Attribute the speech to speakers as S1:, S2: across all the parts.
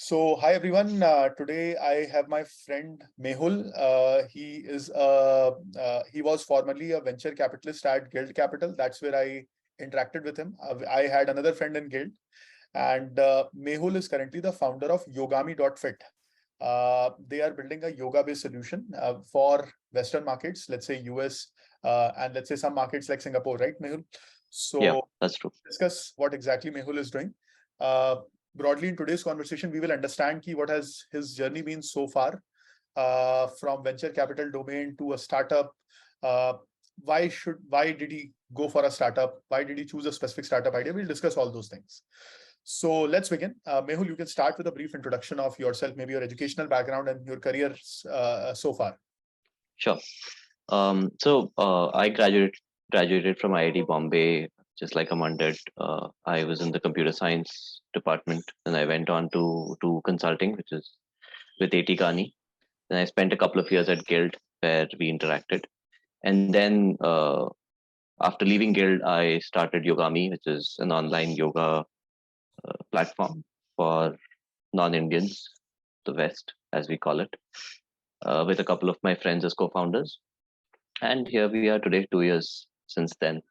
S1: So, hi everyone. Today I have my friend Mehul. He was formerly a venture capitalist at Guild Capital. That's where I interacted with him. I had another friend in Guild, and Mehul is currently the founder of Yogami.fit. They are building a yoga-based solution for Western markets, let's say US, and let's say some markets like Singapore, right, Mehul?
S2: Yeah,
S1: So,
S2: that's true.
S1: discuss what exactly Mehul is doing. Uh, Broadly, in today's conversation, we will understand what has his journey been so far, from venture capital domain to a startup. Uh, why did he go for a startup? Why did he choose a specific startup idea? We'll discuss all those things. So let's begin. Mehul, you can start with a brief introduction of yourself, maybe your educational background and your career so far.
S2: Sure. I graduated from IIT Bombay, just like Aman did. I was in the computer science department, and I went on to consulting, which is with AT Kearney. Then I spent a couple of years at Guild, where we interacted. And then after leaving Guild, I started Yogami, which is an online yoga platform for non-Indians, the West, as we call it, with a couple of my friends as co-founders. And here we are today, 2 years since then.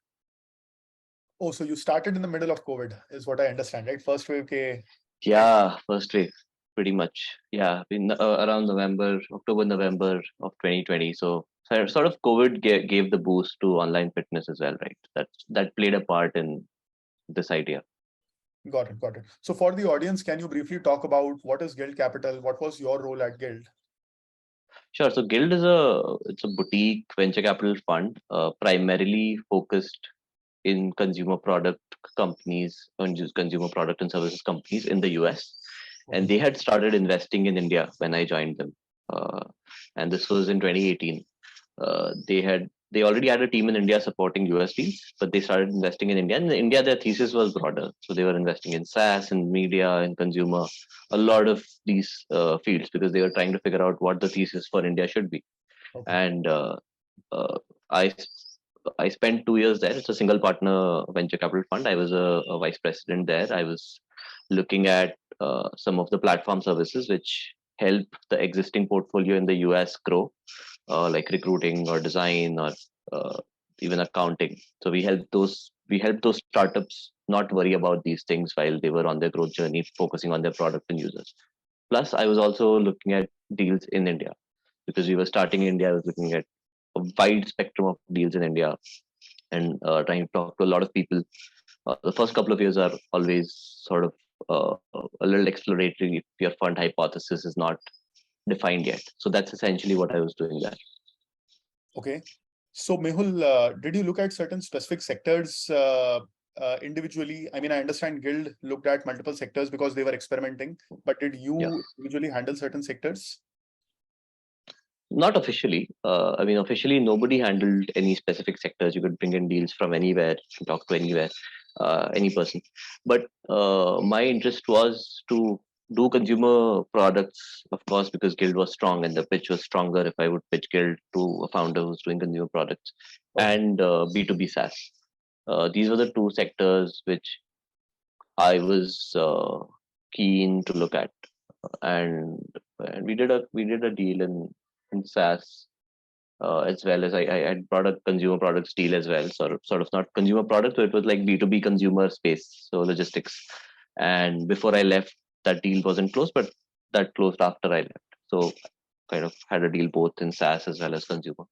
S1: Oh, so you started in the middle of COVID, is what I understand, right? First wave.
S2: Yeah, first wave, pretty much. Yeah, around October, November of 2020. So sort of COVID gave the boost to online fitness as well, right? That played a part in this idea.
S1: Got it. Got it. So for the audience, can you briefly talk about what is Guild Capital? What was your role at Guild?
S2: Sure. So Guild is a boutique venture capital fund, primarily focused in consumer product companies, consumer product and services companies in the US. And they had started investing in India when I joined them. Uh, and this was in 2018. They already had a team in India supporting US deals, but they started investing in India. And in India, their thesis was broader. So they were investing in SaaS and media and consumer, a lot of these fields because they were trying to figure out what the thesis for India should be.
S1: Okay.
S2: And uh, I I spent 2 years there. It's a single partner venture capital fund. I was a vice president there. I was looking at some of the platform services which help the existing portfolio in the US grow, like recruiting or design or uh, even accounting. So we helped those startups not worry about these things while they were on their growth journey, focusing on their product and users. Plus, I was also looking at deals in India because we were starting in India. I was looking at a wide spectrum of deals in India and trying to talk to a lot of people. The first couple of years are always sort of a little exploratory if your fund hypothesis is not defined yet. So that's essentially what I was doing there.
S1: Okay. So Mehul, did you look at certain specific sectors individually? I mean, I understand Guild looked at multiple sectors because they were experimenting, but did
S2: Yeah.
S1: you individually handle certain sectors?
S2: Not officially. I mean, officially, nobody handled any specific sectors. You could bring in deals from anywhere, talk to anywhere, any person. But my interest was to do consumer products, of course, because Guild was strong and the pitch was stronger if I would pitch Guild to a founder who's doing consumer products,
S1: Okay.
S2: and B2B SaaS. These were the two sectors which I was keen to look at, and we did a deal in SaaS, as well as I had brought a consumer products deal as well, sort of not consumer products, but it was like B2B consumer space, so logistics. And before I left, that deal wasn't closed, but that closed after I left. So kind of had a deal both in SaaS as well as consumer.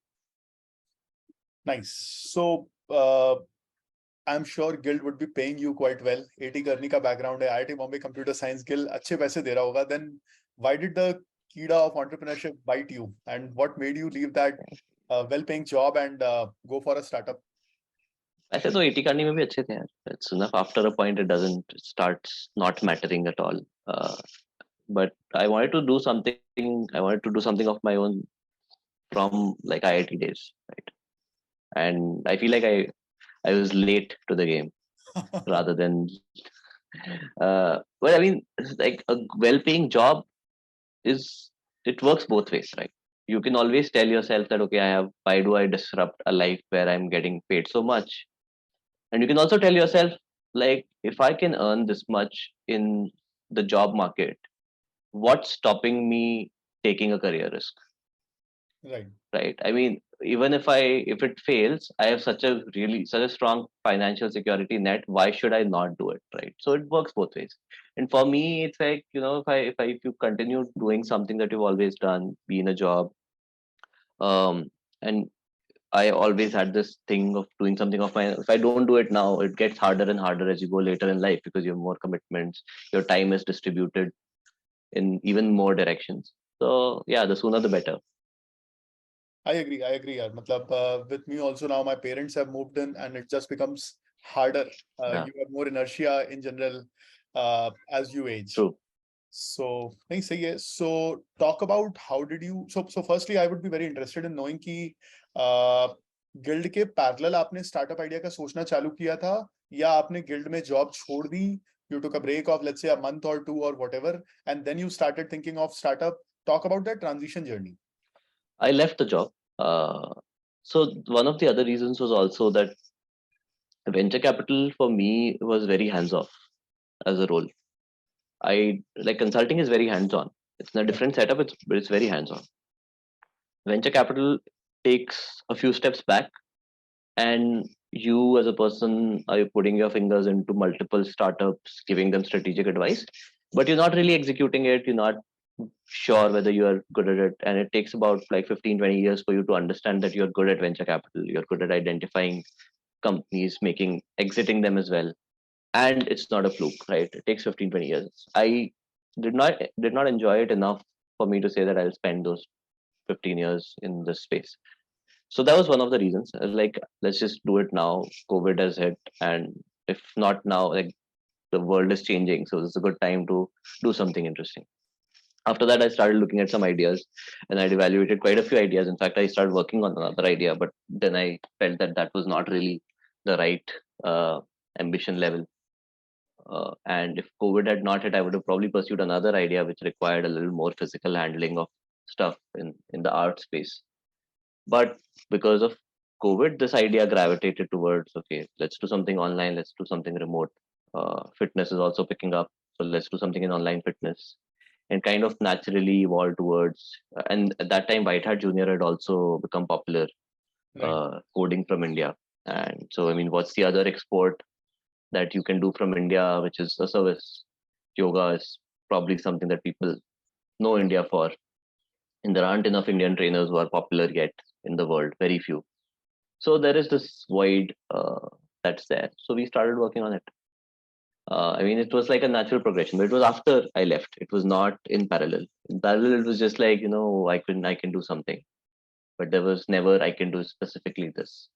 S1: Nice. So I'm sure Guild would be paying you quite well. AT Kearney का background है, IIT Bombay Computer Science Guild अच्छे पैसे दे रहा होगा. Then why did the कीड़ा of entrepreneurship bite you? And what made you leave that well-paying job and go for a startup?
S2: ऐसे तो eighty करने में भी अच्छे थे यार. It's enough. After a point, it starts not mattering at all. But I wanted to do something. I wanted to do something of my own from like IIT days, right? And I feel like I was late to the game rather than. Well, I mean, like a well-paying job is it works both ways, right? You can always tell yourself that okay, why do I disrupt a life where I'm getting paid so much? And you can also tell yourself like if I can earn this much in the job market, what's stopping me taking a career risk?
S1: Right.
S2: Right. I mean, even if it fails, I have such a strong financial security net. Why should I not do it? Right. So it works both ways. And for me, it's like, if you continue doing something that you've always done, be in a job, um, and I always had this thing of doing something of my. If I don't do it now, it gets harder and harder as you go later in life because you have more commitments. Your time is distributed in even more directions. So yeah, the sooner the better.
S1: I agree. I agree. Yeah. Matlab, with me also now, my parents have moved in, and it just becomes harder.
S2: Yeah,
S1: You have more inertia in general as you age.
S2: true.
S1: So, nahi sahi hai. So, talk about how did you? So firstly, I would be very interested in knowing कि guild के parallel आपने startup idea का सोचना चालू किया था या आपने गिल्ड में जॉब छोड़ दी. You took a break of let's say a month or two or whatever, and then you started thinking of startup. Talk about that transition journey.
S2: I left the job. So one of the other reasons was also that venture capital for me was very hands off as a role. I like consulting is very hands on. It's in a different setup. But it's very hands on. Venture capital takes a few steps back, and you as a person are putting your fingers into multiple startups, giving them strategic advice, but you're not really executing it. You're not sure whether you are good at it, and it takes about like 15-20 years for you to understand that you're good at venture capital, you're good at identifying companies, making exiting them as well. And it's not a fluke, right? It takes 15-20 years. I did not enjoy it enough for me to say that I'll spend those 15 years in this space. So that was one of the reasons. I was like, let's just do it now. COVID has hit, and if not now, like the world is changing, so it's a good time to do something interesting. After that, I started looking at some ideas, and I'd evaluated quite a few ideas. In fact, I started working on another idea, but then I felt that that was not really the right ambition level. And if COVID had not hit, I would have probably pursued another idea which required a little more physical handling of stuff in the art space. But because of COVID, this idea gravitated towards, okay, let's do something online, let's do something remote. Fitness is also picking up, so let's do something in online fitness, and kind of naturally evolved towards. And at that time, White Hat Junior had also become popular,
S1: Right.
S2: coding from India. And so, I mean, what's the other export that you can do from India, which is a service? Yoga is probably something that people know India for, and there aren't enough Indian trainers who are popular yet in the world, very few. So there is this void that's there. So we started working on it. I mean, it was like a natural progression, but it was after I left. It was not in parallel. In parallel, it was just like, I can do something, but there was never I can do specifically this.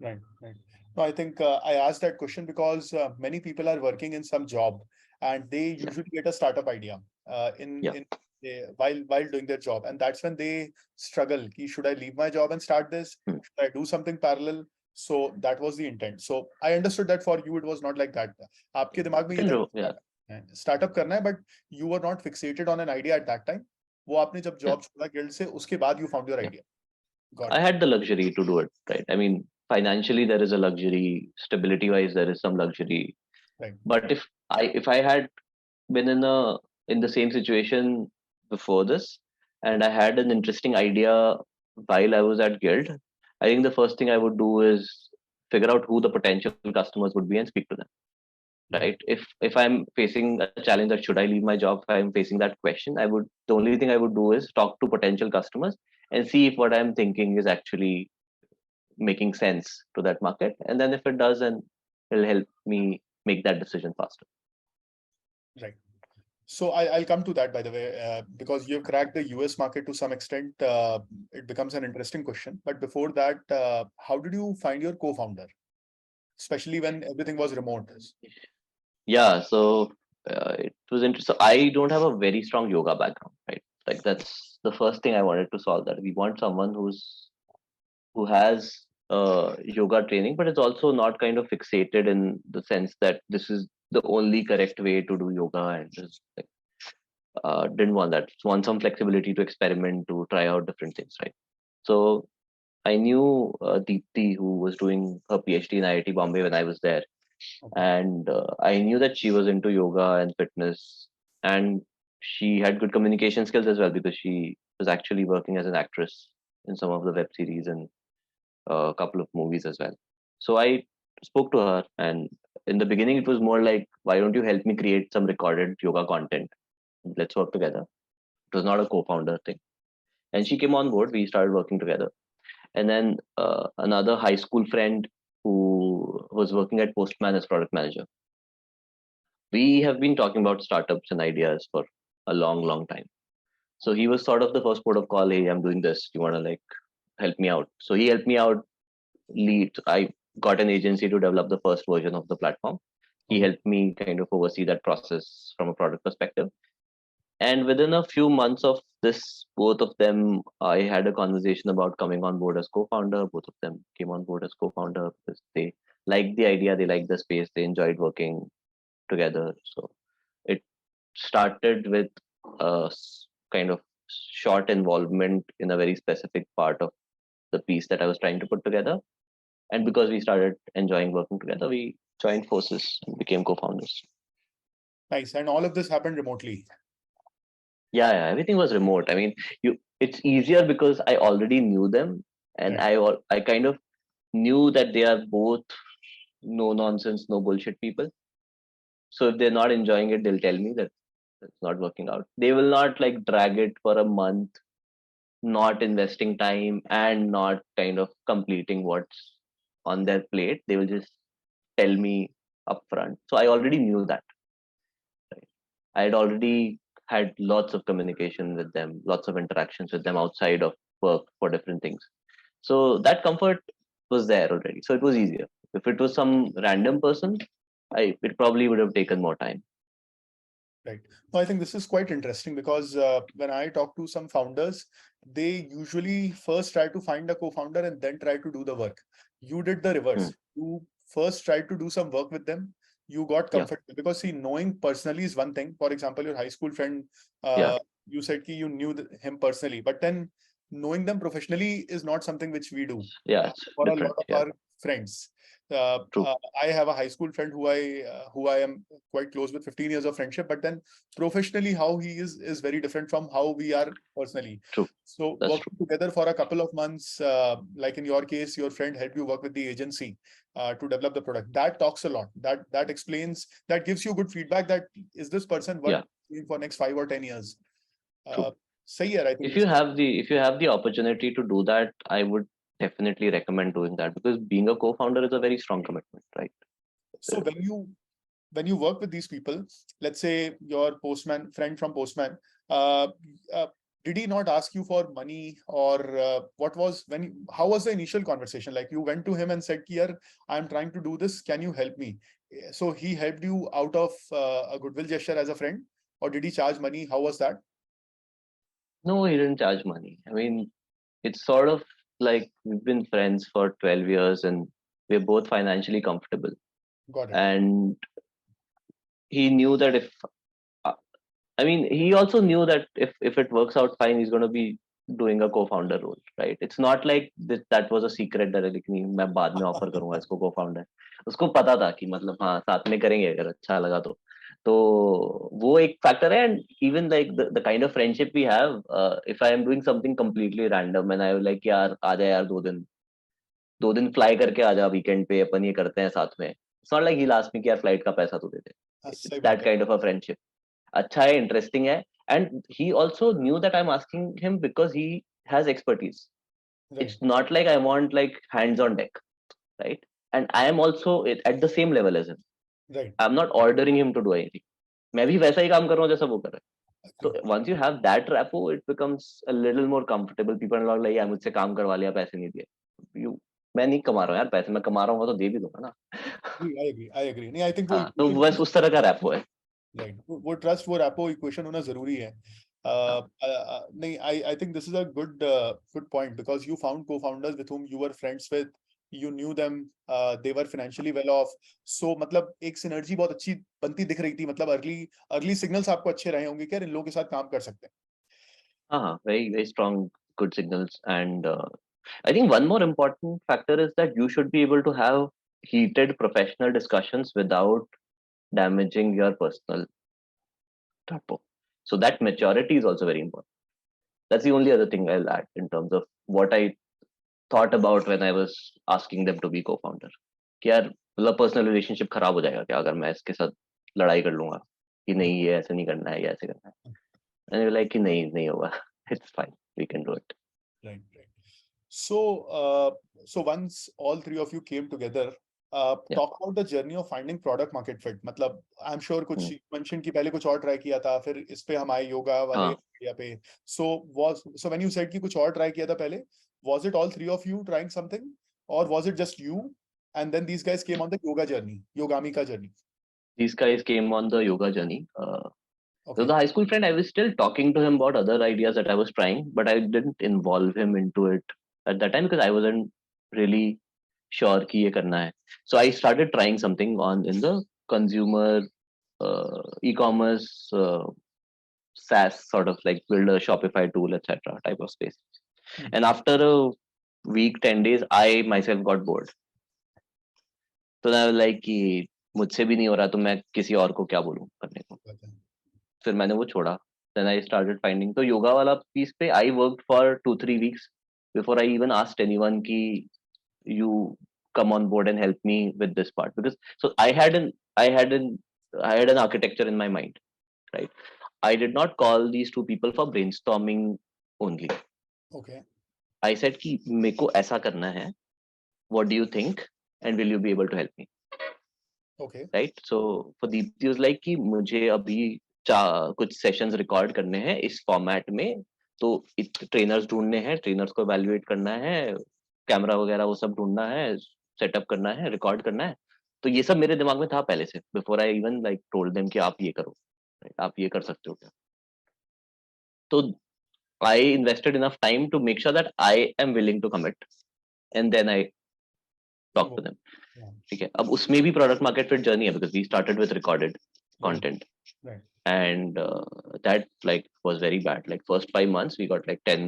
S1: Right, right. No, I think I asked that question because many people are working in some job and they
S2: Yeah,
S1: usually get a startup idea
S2: yeah,
S1: while doing their job, and that's when they struggle. Ki, should I leave my job and start this?
S2: hmm.
S1: Should I do something parallel? So that was the intent. So I understood that for you it was not like that. आपके दिमाग में ये
S2: Can
S1: था
S2: do, yeah,
S1: कि startup करना है, but you were not fixated on an idea at that time. वो आपने जब
S2: yeah,
S1: जॉब छोड़ा गिल्ड से उसके बाद you found your
S2: yeah.
S1: idea. Got
S2: I
S1: it.
S2: had the luxury to do it, right? I mean, financially there is a luxury, stability wise there is some luxury.
S1: Right.
S2: But if I had been in the same situation before this, and I had an interesting idea while I was at Guild, I think the first thing I would do is figure out who the potential customers would be and speak to them.
S1: Right.
S2: Right? If I'm facing a challenge that should I leave my job, if I'm facing that question, I would the only thing I would do is talk to potential customers and see if what I'm thinking is actually making sense to that market. And then if it does, then it'll help me make that decision faster.
S1: Right. So I'll come to that, by the way, because you've cracked the US market to some extent. It becomes an interesting question. But before that, how did you find your co-founder, especially when everything was remote?
S2: Yeah, so it was interesting. So I don't have a very strong yoga background, right? Like that's the first thing I wanted to solve. That we want someone who has yoga training, but it's also not kind of fixated in the sense that this is the only correct way to do yoga, and just like didn't want that. Just want some flexibility to experiment, to try out different things, right? So I knew Deepthi, who was doing her PhD in IIT Bombay when I was there,
S1: Okay.
S2: and I knew that she was into yoga and fitness, and she had good communication skills as well, because she was actually working as an actress in some of the web series and a couple of movies as well. So I spoke to her, and in the beginning, it was more like, why don't you help me create some recorded yoga content? Let's work together. It was not a co-founder thing. And she came on board. We started working together. And then another high school friend who was working at Postman as product manager. We have been talking about startups and ideas for a long, long time. So he was sort of the first port of call. Hey, I'm doing this. You want to like help me out? So he helped me out lead. I got an agency to develop the first version of the platform. He helped me kind of oversee that process from a product perspective. And within a few months of this, both of them, I had a conversation about coming on board as co-founder. Both of them came on board as co-founder because they liked the idea, they liked the space, they enjoyed working together. So it started with a kind of short involvement in a very specific part of the piece that I was trying to put together. And because we started enjoying working together, we joined forces and became co-founders.
S1: Nice. And all of this happened remotely.
S2: Yeah, everything was remote. I mean, it's easier because I already knew them, and I kind of knew that they are both no nonsense, no bullshit people. So if they're not enjoying it, they'll tell me that it's not working out. They will not like drag it for a month, not investing time and not kind of completing what's on their plate. They will just tell me upfront. So I already knew that. Right? I had already had lots of communication with them, lots of interactions with them outside of work for different things. So that comfort was there already. So it was easier. If it was some random person, it probably would have taken more time.
S1: Right. No, I think this is quite interesting because when I talk to some founders, they usually first try to find a co-founder and then try to do the work. You did the reverse. You first tried to do some work with them. You got comfortable because see, knowing personally is one thing. For example, your high school friend, you said you knew him personally, but then knowing them professionally is not something which we do.
S2: Yeah, it's
S1: for
S2: different.
S1: a lot of our friends. I have a high school friend who I am quite close with, 15 years of friendship, but then professionally how he is very different from how we are personally.
S2: True.
S1: So
S2: That's
S1: working together for a couple of months, like in your case, your friend helped you work with the agency to develop the product. That talks a lot. That explains, that gives you good feedback that is this person worth doing for next 5 or 10 years. Say I think
S2: if you have the opportunity to do that, I would definitely recommend doing that, because being a co-founder is a very strong commitment, right?
S1: So when you work with these people, let's say your postman friend from Postman, uh, uh, did he not ask you for money, or how was the initial conversation? Like you went to him and said, "Here, I'm trying to do this. Can you help me?" So he helped you out of a goodwill gesture as a friend, or did he charge money? How was that?
S2: No, he didn't charge money. I mean, it's sort of like we've been friends for 12 years and we're both financially comfortable.
S1: Got it.
S2: And he knew that he also knew that if it works out fine, he's going to be doing a co-founder role, right? It's not like that was a secret that like मैं बाद में offer करूंगा इसको co-founder. उसको पता था कि मतलब हाँ साथ में करेंगे अगर अच्छा लगा तो वो एक factor है. And even like the kind of friendship we have, if I am doing something completely random and I will like यार आ जा यार 2 दिन fly करके आ जा weekend पे अपन ये करते हैं साथ में. It's not like he'll ask me कि यार flight का पैसा तू दे दे. It's that kind of a friendship. अच्छा है, interesting है. And he also knew that I'm asking him because he has expertise. Right. It's not like I want like hands on deck, right? And I am also at the same level as him.
S1: Right.
S2: I'm not ordering him to do anything. मैं भी वैसा ही काम कर रहा हूँ जैसा वो कर रहा है. So once you have that rapport, it becomes a little more comfortable. People are not like, यार मुझसे काम करवा लिया, पैसे नहीं दिए. मैं नहीं कमा रहा हूँ यार पैसे, मैं कमा रहा हूँ तो दे भी दूंगा ना.
S1: I agree. नहीं, I think
S2: तो बस उस तरह का rapport है.
S1: राइट, वो ट्रस्ट, वो रैपो इक्वेशन होना जरूरी है. नहीं, I think this is a good point because you found co-founders with whom you were friends with, you knew them, they were financially well off. So मतलब एक synergy बहुत अच्छी बनती दिख रही थी. मतलब अर्ली सिग्नल्स आपको अच्छे रहे होंगे कि यार इन लोगों के साथ काम कर सकते हैं.
S2: हाँ, very strong, good signals. And I think one more important factor is that you should be able to have heated professional discussions without damaging your personal rapport. So that maturity is also very important. That's the only other thing I'll add in terms of what I thought about when I was asking them to be co-founder. कि यार मतलब personal relationship खराब हो जाएगा क्या अगर मैं इसके साथ लड़ाई कर लूंगा कि नहीं ये ऐसे नहीं करना है ये ऐसे करना है. And लाइक कि नहीं नहीं होगा. It's fine, we can do it.
S1: Right, right. So, so once all three of you came together,
S2: Yeah.
S1: talk about the journey of finding product market fit. मतलब I'm sure कुछ mention कि पहले कुछ और try किया था, फिर इस पे हम आए योगा वाले area पे. So when you said कि कुछ और try किया था पहले, was it all three of you trying something, or was it just you, and then these guys came on the yoga journey, Yogami ka journey?
S2: These guys came on the yoga journey.
S1: Okay.
S2: The high school friend, I was still talking to him about other ideas that I was trying, but I didn't involve him into it at that time because I wasn't really sure कि ये करना है. So I started trying something in the consumer e-commerce SaaS sort of like build a Shopify tool, etc. type of space. And after a week, 10 days, I myself got bored. So I was like कि मुझसे भी नहीं हो रहा तो मैं किसी और को क्या बोलूं करने को. फिर मैंने वो छोड़ा. Then I started finding. तो योगा वाला piece पे I worked for 2-3 weeks before I even asked anyone कि you come on board and help me with this part, because so I had an architecture in my mind, right? I did not call these two people for brainstorming only.
S1: Okay.
S2: I said कि मेरे को ऐसा करना है. What do you think? And will you be able to help me?
S1: Okay.
S2: Right? So for Deepti was like कि मुझे अभी कुछ सेशंस रिकॉर्ड करने हैं इस फॉर्मेट में, तो ट्रेनर्स ढूंढने हैं, ट्रेनर्स को एवेल्युएट करना है, कैमरा वगैरह वो सब ढूंढना है, सेटअप करना है, रिकॉर्ड करना है. तो ये सब मेरे दिमाग में था पहले से, before I even like told them कि आप ये करो, आप ये कर सकते हो क्या. तो I invested enough time to make sure that I am willing to commit, and then I talk to them. ठीक है, अब उसमें भी प्रोडक्ट मार्केट फिट जर्नी है, because we started with recorded content. And that like was very bad. Like first 5 months we got like 10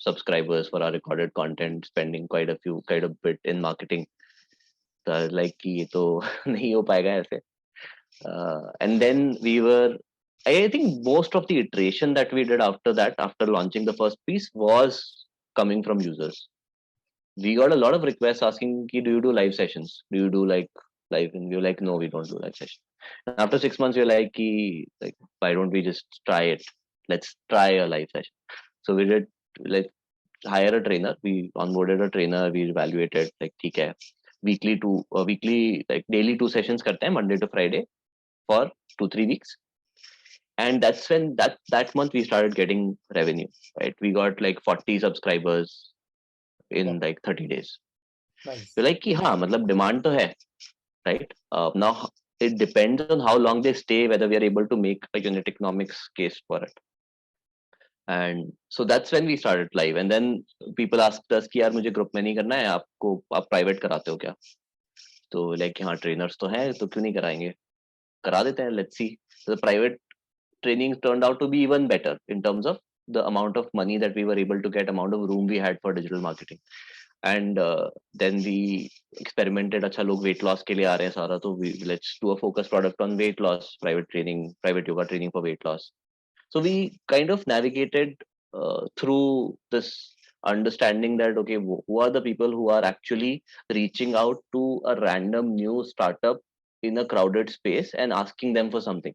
S2: subscribers for our recorded content, spending quite a bit in marketing. So I was like कि ये तो नहीं हो पाएगा ऐसे. And then I think most of the iteration that we did after that, after launching the first piece, was coming from users. We got a lot of requests asking कि do you do live sessions, do you do like live, and we were like no, we don't do live sessions. And after 6 months we were like why don't we just try it, let's try a live session. So we did like hire a trainer, we onboarded a trainer, we evaluated like ठीक है weekly like daily 2 sessions करते हैं Monday to Friday for 2-3 weeks. And that's when that month we started getting revenue, right? We got like 40 subscribers in like 30 days.
S1: Nice.
S2: So like कि हाँ मतलब demand तो है, right? Now it depends on how long they stay, whether we are able to make a unit economics case for it. And so that's when we started live. And then people asked us कि यार मुझे group में नहीं करना है, आप private कराते हो क्या? तो like हाँ ट्रेनर्स तो हैं, तो क्यों नहीं कराएंगे, करा देते हैं, let's see. So the private training turned out to be even better in terms of the amount of money that we were able to get, amount of room we had for digital marketing. And then we experimented. अच्छा लोग weight loss के लिए आ रहे हैं सारा, तो let's do a focus product on weight loss, private yoga training for weight loss. So we kind of navigated through this understanding that okay, who are the people who are actually reaching out to a random new startup in a crowded space and asking them for something,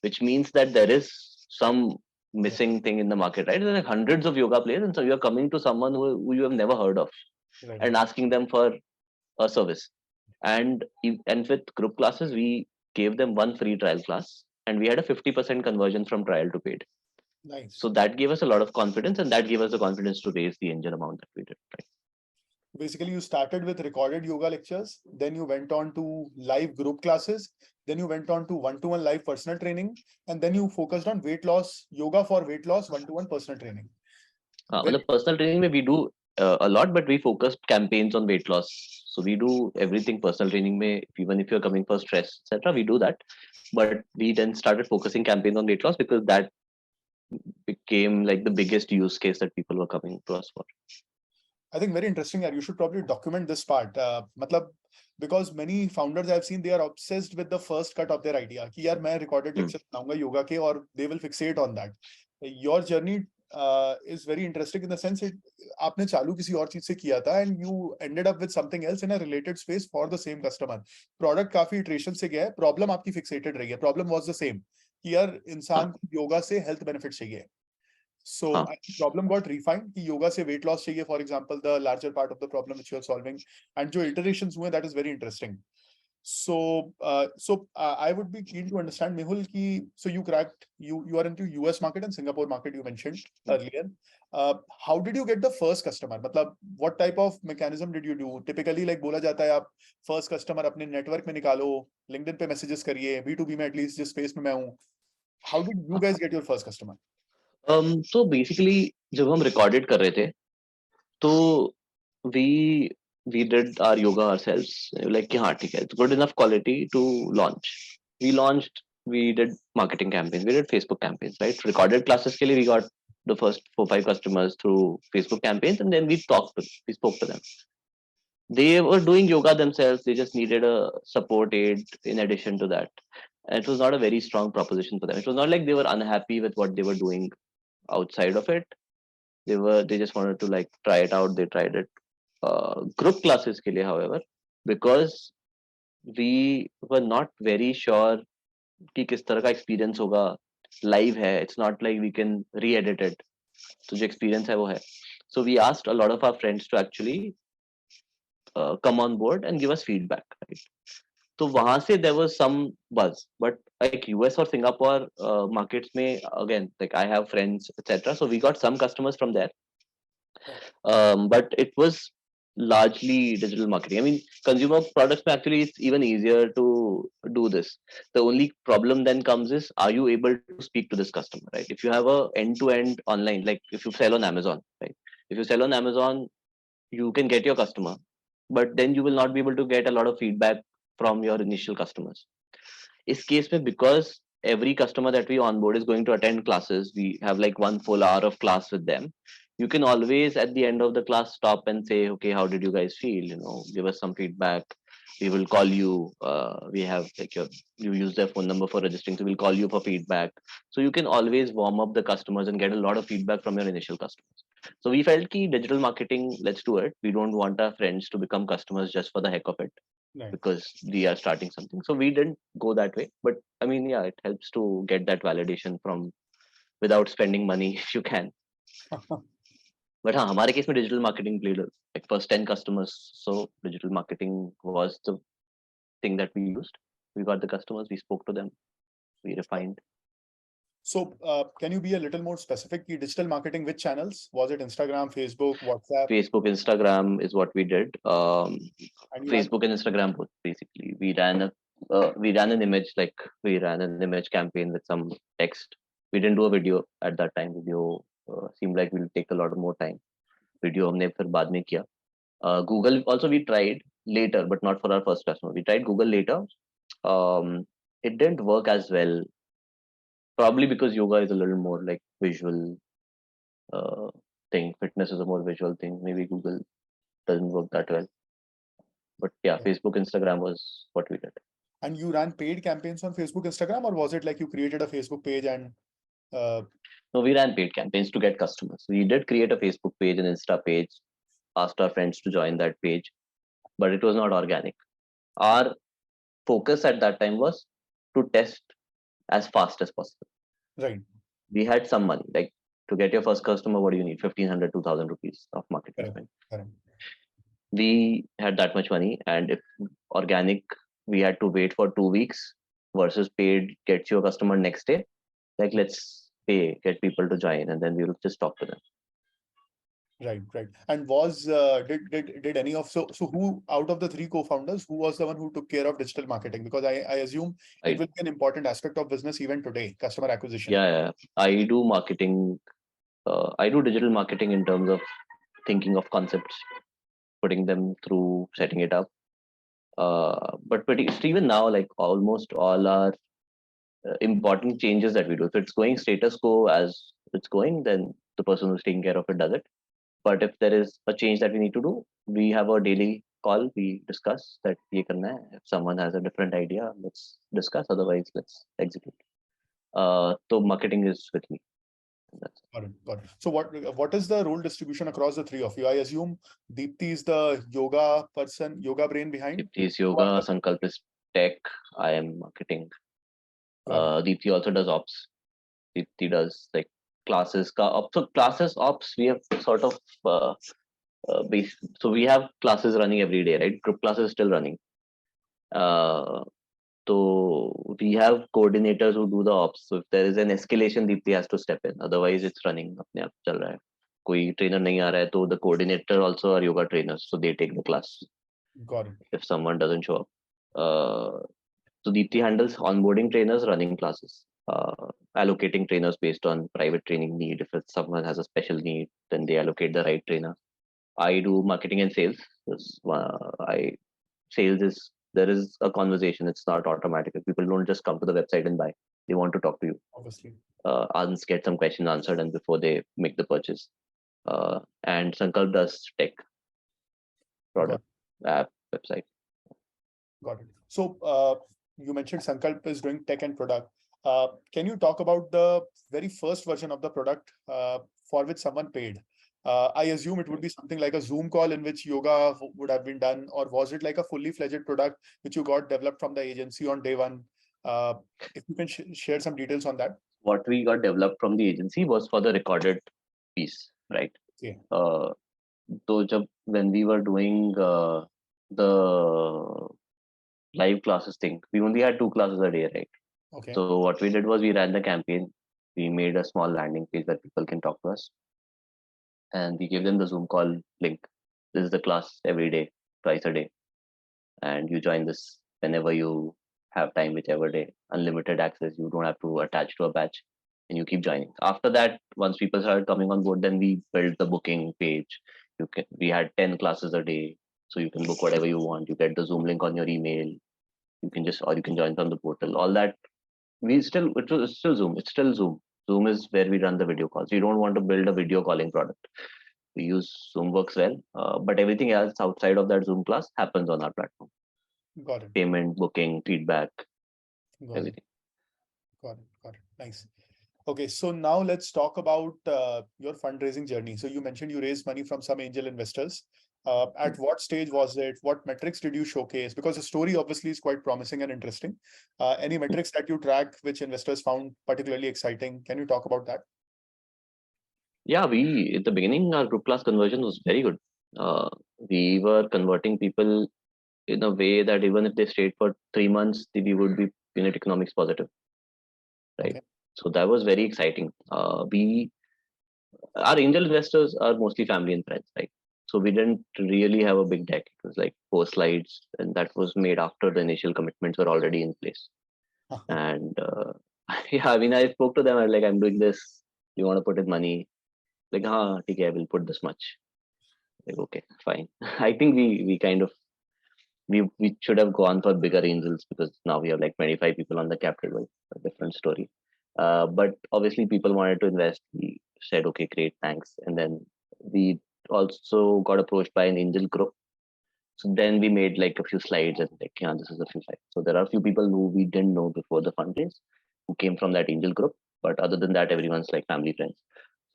S2: which means that there is some missing thing in the market, right? There are like hundreds of yoga players, and so you're coming to someone who you have never heard of, right, and asking them for a service. And with group classes, we gave them one free trial class, and we had a 50% conversion from trial to paid.
S1: Nice.
S2: So that gave us a lot of confidence, and that gave us the confidence to raise the engine amount that we did. Right?
S1: Basically, you started with recorded yoga lectures, then you went on to live group classes, then you went on to one-to-one live personal training, and then you focused on weight loss, yoga for weight loss, one-to-one personal training.
S2: The personal training we do a lot, but we focused campaigns on weight loss. So we do everything personal training mein, even if you're coming for stress, etc. We do that. But we then started focusing campaigns on weight loss because that became like the biggest use case that people were coming to us for.
S1: I think very interesting. You should probably document this part. Matlab, because many founders I've seen, they are obsessed with the first cut of their idea. कि यार मैं recorded lecture बनाऊंगा yoga के और they will fixate on that. Your journey is very interesting in the sense it आपने चालू किसी और चीज से किया था and you ended up with something else in a related space for the same customer. Product काफी iteration से गया है. Problem आपकी fixated रही है. Problem was the same. कि यार इंसान को योगा से health benefit चाहिए. So I think problem got refined कि yoga से weight loss चाहिए, for example, the larger part of the problem which you are solving, and जो iterations हुए, that is very interesting. So I would be keen to understand, Mehul, कि so you are into US market and Singapore market you mentioned earlier. How did you get the first customer? मतलब what type of mechanism did you do? Typically like बोला जाता है आप first customer अपने network में निकालो, LinkedIn पे messages करिए, B2B में at least जिस space में मैं हूँ. How did you guys get your first customer?
S2: So basically जब हम recorded कर रहे थे तो we did our yoga ourselves, like कि हाँ ठीक है, it's good enough quality to launch. We did marketing campaigns, we did Facebook campaigns, right? Recorded classes के लिए we got the first 4-5 customers through Facebook campaigns, and then we spoke to them. They were doing yoga themselves, they just needed a support aid in addition to that, and it was not a very strong proposition for them. It was not like they were unhappy with what they were doing outside of it. They just wanted to like try it out. They tried it. Group classes के लिए, however, because we were not very sure कि किस तरह का experience होगा. Live है, it's not like we can re-edit it. तो जो experience है वो है. So we asked a lot of our friends to actually come on board and give us feedback, right? तो वहां से there was some buzz, but like US or Singapore markets में, again, like I have friends etc, so we got some customers from there. But it was largely digital marketing. I mean, consumer products actually it's even easier to do this. The only problem then comes is, are you able to speak to this customer, right? If you have a end-to-end online, like if you sell on Amazon, right? If you sell on Amazon, you can get your customer, but then you will not be able to get a lot of feedback from your initial customers. Is case mein, because every customer that we onboard is going to attend classes, we have like one full hour of class with them. You can always at the end of the class stop and say, okay, how did you guys feel? You know, give us some feedback. We will call you. We have like you use their phone number for registering, so we'll call you for feedback. So you can always warm up the customers and get a lot of feedback from your initial customers. So we felt ki digital marketing, let's do it. We don't want our friends to become customers just for the heck of it. Right. Because we are starting something. So we didn't go that way. But I mean, yeah, it helps to get that validation from without spending money if you can. But हाँ, हमारे case में digital marketing played like first 10 customers. So digital marketing was the thing that we used. We got the customers, we spoke to them, we refined.
S1: So can you be a little more specific? Digital marketing, which channels? Was it Instagram, Facebook, WhatsApp?
S2: Facebook, Instagram is what we did. Facebook and Instagram both basically. We ran an image, like we ran an image campaign with some text. We didn't do a video at that time. Video seemed like will take a lot more time. Video हमने फिर बाद में किया. Google also we tried later, but not for our first customer. We tried Google later. It didn't work as well. Probably because yoga is a little more like visual thing. Fitness is a more visual thing. Maybe Google doesn't work that well. But yeah, Facebook, Instagram was what we did.
S1: And you ran paid campaigns on Facebook, Instagram, or was it like you created a Facebook page and?
S2: No, we ran paid campaigns to get customers. We did create a Facebook page and Insta page, asked our friends to join that page, but it was not organic. Our focus at that time was to test as fast as possible.
S1: Right.
S2: We had some money, like to get your first customer, what do you need? 1,500, 2,000 rupees of marketing spend.
S1: Correct.
S2: We had that much money, and if organic, we had to wait for 2 weeks versus paid gets you a customer next day. Like let's pay, get people to join, and then we'll just talk to them.
S1: Right. And was did any of so who out of the 3 co-founders, who was the one who took care of digital marketing? Because I assume it will be an important aspect of business even today, customer acquisition.
S2: Yeah. I do marketing. I do digital marketing in terms of thinking of concepts, putting them through, setting it up. But even now, like almost all our important changes that we do, if it's going status quo as it's going, then the person who's taking care of it does it. But if there is a change that we need to do, we have a daily call. We discuss that ye karna hai. If someone has a different idea, let's discuss. Otherwise, let's execute. So marketing is with me. That's
S1: Got it. Got it. So what is the role distribution across the three of you? I assume Deepti is the yoga person, yoga brain behind.
S2: Deepti is
S1: You are
S2: yoga,
S1: the-
S2: Sankalp is tech, I am marketing.
S1: Got it.
S2: Deepti also does ops. Deepti does like classes. So classes ops, we have sort of so we have classes running every day, right? Group classes still running. Uh, so we have coordinators who do the ops. So if there is an escalation, Deepti has to step in. Otherwise, it's running. अपने आप चल रहा है. कोई trainer नहीं आ रहा है, तो the coordinator also are yoga trainers, so they take the class.
S1: Got it.
S2: If someone doesn't show up, so Deepti handles onboarding trainers, running classes, allocating trainers based on private training need. If someone has a special need, then they allocate the right trainer. I do marketing and sales. I sales is there is a conversation. It's not automatic. People don't just come to the website and buy. They want to talk to you.
S1: Obviously.
S2: Get some questions answered, and before they make the purchase. And Sankalp does tech, product, app, website.
S1: Got it. So you mentioned Sankalp is doing tech and product. Can you talk about the very first version of the product for which someone paid? I assume it would be something like a Zoom call in which yoga would have been done, or was it like a fully fledged product which you got developed from the agency on day one? If you can share some details on that.
S2: What we got developed from the agency was for the recorded piece, right?
S1: Okay.
S2: So when we were doing the live classes thing, we only had 2 classes a day, right?
S1: Okay.
S2: So what we did was we ran the campaign. We made a small landing page that people can talk to us, and we gave them the Zoom call link. This is the class every day, twice a day, and you join this whenever you have time, whichever day. Unlimited access. You don't have to attach to a batch, and you keep joining. After that, once people started coming on board, then we built the booking page. We had 10 classes a day, so you can book whatever you want. You get the Zoom link on your email. You can join from the portal. All that it's still Zoom. It's still Zoom. Zoom is where we run the video calls. We don't want to build a video calling product. We use Zoom works well, but everything else outside of that Zoom class happens on our platform.
S1: Got it.
S2: Payment, booking, feedback,
S1: Got
S2: everything.
S1: It. Got it. Got it. Nice. Okay, so now let's talk about your fundraising journey. So you mentioned you raised money from some angel investors. At what stage was it? What metrics did you showcase? Because the story obviously is quite promising and interesting. Any metrics that you track which investors found particularly exciting? Can you talk about that?
S2: Yeah, at the beginning, our group class conversion was very good. We were converting people in a way that even if they stayed for 3 months, we would be unit economics positive, right?
S1: Okay.
S2: So that was very exciting. Our angel investors are mostly family and friends, right? So we didn't really have a big deck. It was like 4 slides, and that was made after the initial commitments were already in place. And yeah, I mean, I spoke to them. I was like, I'm doing this. You want to put in money? Like, okay, I will put this much. Like, okay, fine. I think we kind of we should have gone for bigger angels, because now we have like 25 people on the capital. A different story. But obviously, people wanted to invest. We said, okay, great, thanks. And then we also got approached by an angel group. So then we made like a few slides and like, yeah, this is a few slides. So there are a few people who we didn't know before the fundraise who came from that angel group. But other than that, everyone's like family friends.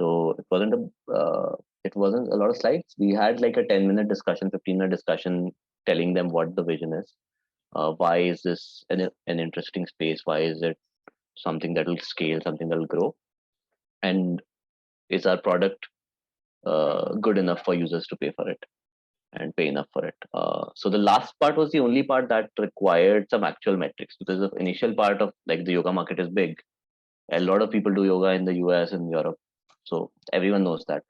S2: So it wasn't a lot of slides. We had like a 10-minute discussion, 15-minute discussion, telling them what the vision is. Why is this an interesting space? Why is it something that will scale, something that will grow? And is our product good enough for users to pay for it and pay enough for it? So the last part was the only part that required some actual metrics, because the initial part of like the yoga market is big. A lot of people do yoga in the US and Europe. So everyone knows that.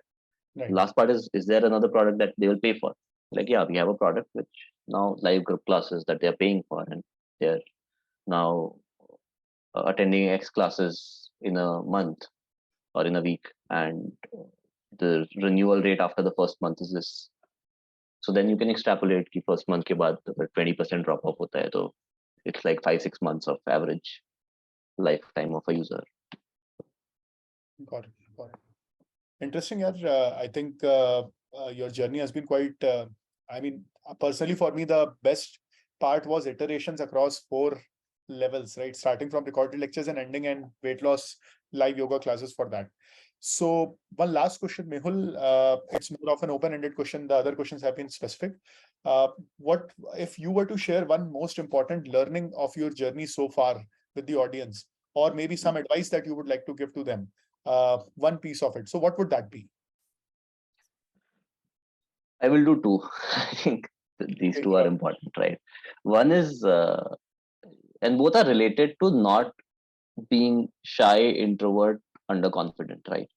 S1: Right.
S2: Last part is there another product that they will pay for? Like, yeah, we have a product which now live group classes that they're paying for, and they're now attending X classes in a month or in a week, and the renewal rate after the first month is this. So then you can extrapolate कि first month के बाद 20% drop off होता है, तो it's like 5-6 months of average lifetime of a user.
S1: Got it. Got it. Interesting, I think your journey has been quite. I mean, personally, for me, the best part was iterations across 4 levels, right? Starting from recorded lectures and ending in weight loss live yoga classes for that. So, one last question, Mehul. It's more of an open-ended question. The other questions have been specific. What if you were to share one most important learning of your journey so far with the audience, or maybe some advice that you would like to give to them? One piece of it. So what would that be?
S2: I will do two. I think these
S1: Okay,
S2: two are
S1: sure.
S2: important, right? One is, and both are related to not being shy, introvert, underconfident, right?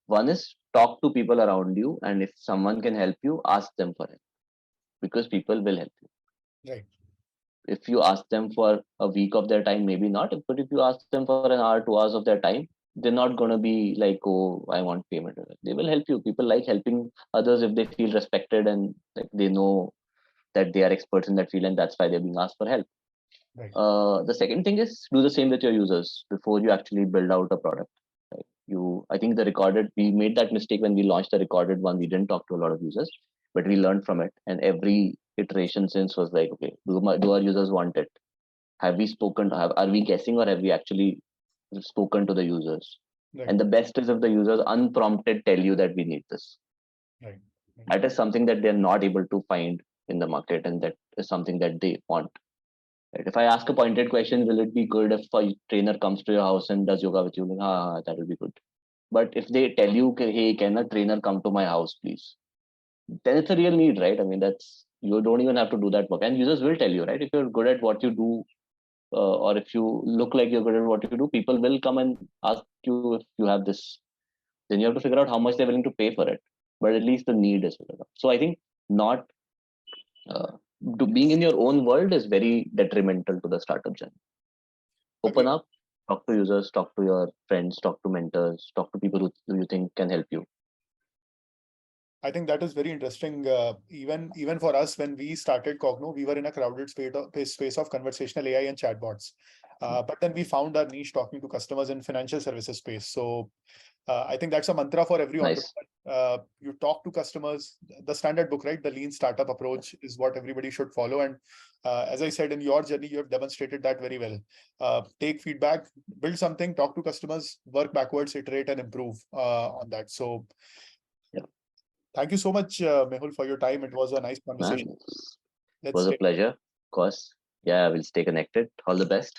S2: One is talk to people around you, and if someone can help you, ask them for help because people will help you.
S1: Right.
S2: If you ask them for a week of their time, maybe not. But if you ask them for an hour, 2 hours of their time, they're not going to be like, oh, I want payment. They will help you. People like helping others if they feel respected and like they know that they are experts in that field, and that's why they're being asked for help.
S1: Right.
S2: The second thing is do the same with your users before you actually build out a product. Right? I think we made that mistake when we launched the recorded one. We didn't talk to a lot of users, but we learned from it. And every iteration since was like, okay, do our users want it? Have we spoken? Are we guessing, or have we actually spoken to the users?
S1: Right.
S2: And the best is if the users unprompted tell you that we need this.
S1: Right. Right.
S2: That is something that they're not able to find in the market, and that is something that they want. Right? If I ask a pointed question, will it be good if a trainer comes to your house and does yoga with you? Like, that will be good. But if they tell you, hey, can a trainer come to my house, please? Then it's a real need, right? I mean, you don't even have to do that work. And users will tell you, right? If you're good at what you do, or if you look like you're good at what you do, people will come and ask you if you have this. Then you have to figure out how much they're willing to pay for it. But at least the need is figured out. So I think not uh, being in your own world is very detrimental to the startup journey. Open
S1: Agree.
S2: up, talk to users, talk to your friends, talk to mentors, talk to people who you think can help you.
S1: I think that is very interesting. Even for us, when we started Cogno, we were in a crowded space of conversational AI and chatbots. But then we found our niche talking to customers in financial services space. So I think that's a mantra for every
S2: Nice.
S1: entrepreneur. You talk to customers. The standard book, right? The lean startup approach is what everybody should follow. And as I said, in your journey, you have demonstrated that very well. Take feedback, build something, talk to customers, work backwards, iterate, and improve on that. So
S2: Yeah.
S1: thank you so much, Mehul, for your time. It was a nice
S2: Man,
S1: conversation.
S2: it
S1: Let's
S2: was a
S1: stay.
S2: pleasure. Of course. Yeah, we'll stay connected. All the best.